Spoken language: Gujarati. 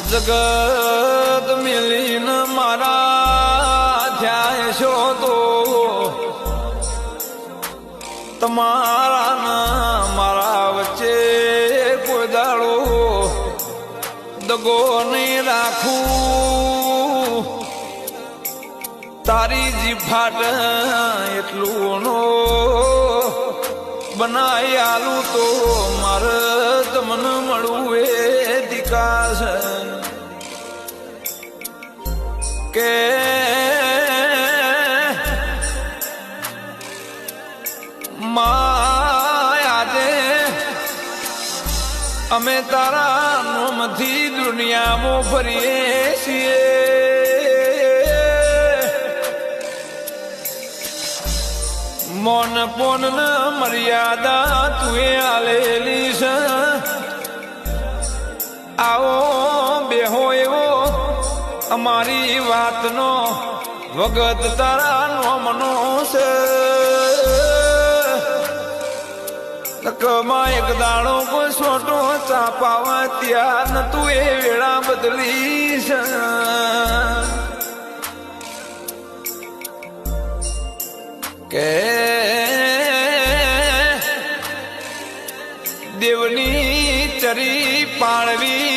જગત મિલીન મારા થયા છો તો તમારા ના મારા વચ્ચે કોઈ દાડો દગો નહીં રાખું તારી જીફાટ એટલું નો બનાઈ આલું તો મારે તમને મળવું એ દિકાશ કે આજે અમે તારા નોમથી દુનિયામાં ફરીએ છીએ મોન પોન મર્યાદા તુએ આલેલી છે આવો બેહો એવો અમારી વાતનો વગત તારા નોમનો છે કમાં એક દાડો કોઈ છોટો ચાપાવા ત્યાં ન તું એ વેળા બદલી છે કે દેવની ચરી પાળવી